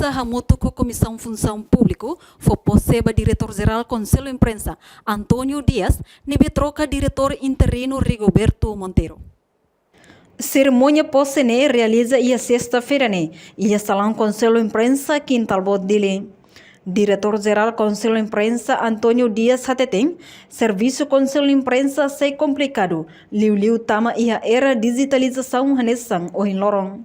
Imprensa hamutu ku Comissão Função Público foi posseba diretor-geral Conselho Imprensa Antônio Dias nebe troca diretor interino Rigoberto Monteiro. Cerimônia posse-ne realiza ia sexta-feira ne ia salão Conselho Imprensa Quintal Bodile. Diretor-geral Conselho Imprensa Antônio Dias Hateteng, serviço Conselho Imprensa sei complicado, liu tama ia era digitalização hanesan o hinlorong.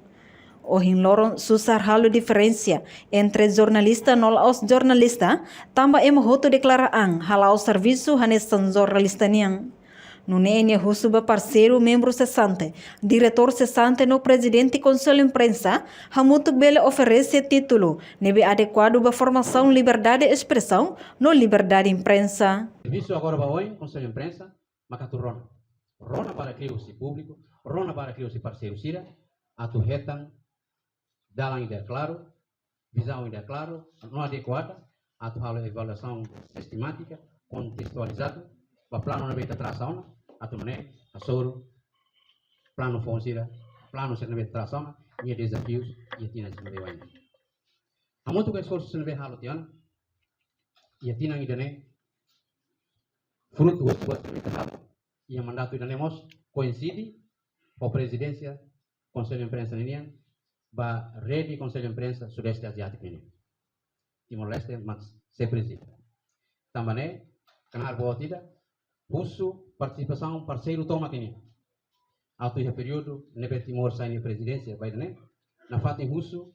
O hinlorong susar halo diferença entre jornalista nol aos jornalista, tamba hoto declaraan halau serviço hanesan jornalista niang. Nunene Rusuba parceiro membro cessante, diretor cessante no presidente Conselho Imprensa, hamutuk bele oferece título, nebe adequado ba formação liberdade de expressão no liberdade imprensa. Serviço agora para hoje, Conselho Imprensa, macatu rona. Rona para criar o público, rona para criar o parceiro sira, atu retan, dalang ideia claro, visão ideia claro, não adequada, atu halo avaliação sistemática, contextualizada, ba plano na beta tração, atu mané, asoro, plano fonsira, plano ser na beta tração, e desafios e tina se mudou ainda. A muito que esforço se nebe halo tiana, e tina ainda né, fruto buat e a mandato ainda nemos coincide com a presidência Conselho Imprensa Ninian, ba rede Conselho Imprensa Sudeste Asiático Ninian, Timor-Leste, mas se preside. Também canal boa tida, Russo, participação, parceiro toma aqui. Ato esse período, nebe Timor sai na presidência, vai né? Na fato em Russo,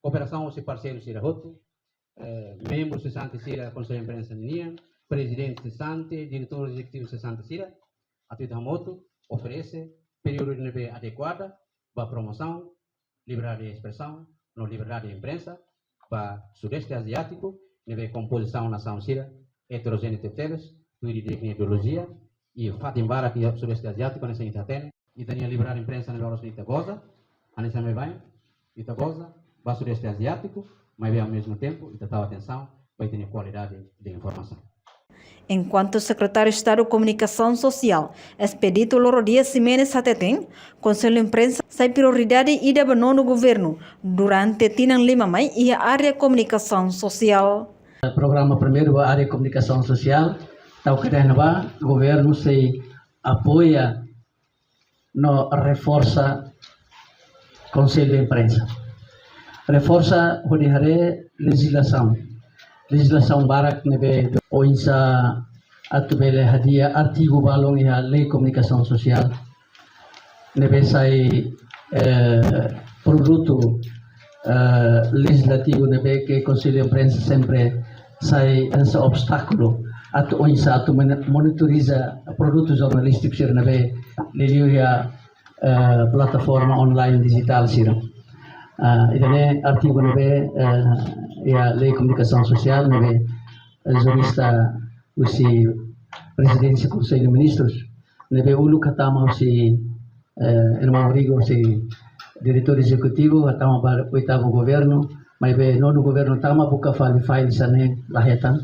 cooperação se parceiro se rahoto, membro cessante se Conselho Imprensa Ninian, presidente cessante, diretor executivo cessante se ato esse moto oferece período de nebe adequada, para promoção, liberdade de expressão, no liberdade de imprensa, para Sudeste Asiático, nebe composição nação sira, heterogêneo teles, de ideologia e fato embora que o Sudeste Asiático nessa internet e tinha liberdade de imprensa na Europa de Itagoza, a nessa me vai Itagoza, para Sudeste Asiático, mas ao mesmo tempo e total atenção para ter qualidade de informação. Enquanto secretário de Estado de Comunicação Social, Expedito Loro Dias Jimenez Hateteng, Conselho Imprensa sai prioridade e abandono no governo durante Tinan Lima Mai e a área de comunicação social. O programa primeiro a área de comunicação social, tal que o governo se apoia no reforça Conselho de Imprensa. Reforça o legislação barak nebe oinsa atubele hadia artigo balong ya lei comunicação social nebe sai produto legislativo nebe que Conselho de Imprensa sempre sai essa obstáculo atu oinsa atu monitoriza produto jornalístico sir nebe leliu ya plataforma online digital sir. Ini artigo nebe ya lei comunicação social nebe jurista usi presidência Conselho de Ministros nebe ulu katama usi irmão Rigo usi diretor executivo atama bar oitavo governo mas be nono governo tama buka file sane lahetan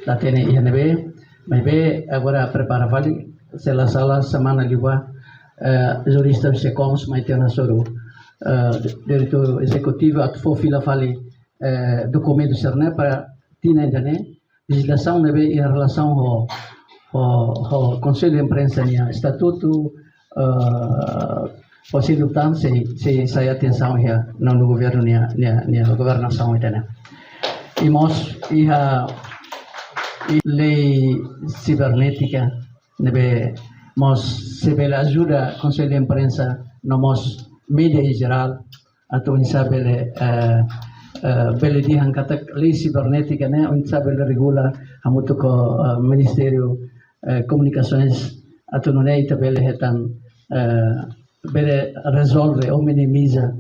latene ia nebe mas be agora prepara file sela sala semana liwa jurista se comes mas tem na soro diretor executivo atfo fila fale documento cerne para tina entene legislação nebe em relação ao Conselho de Imprensa nia estatuto possibilitam se saya atenção ya no governo nia governação entene imos iha lei cibernética nebe mos se bela ajuda Conselho de Imprensa no mos mídia em geral atau insabele bele dihan kata lei cibernética né insabele regula hamuto ko Ministério Comunicações atau não é tabele hetan bele resolve ou minimiza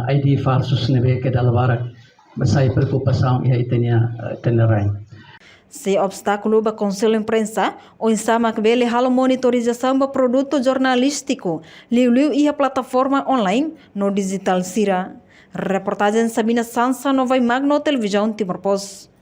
ID falsos nebe que dalvarak sai preocupação e aí tenha rain. Se obstáculo para Conselho Imprensa, o insama que bele halo monitorização para produto jornalístico, liu e a plataforma online no digital sira. Reportagem Sabina Sansa, Nova Magno Televisão Timor Post.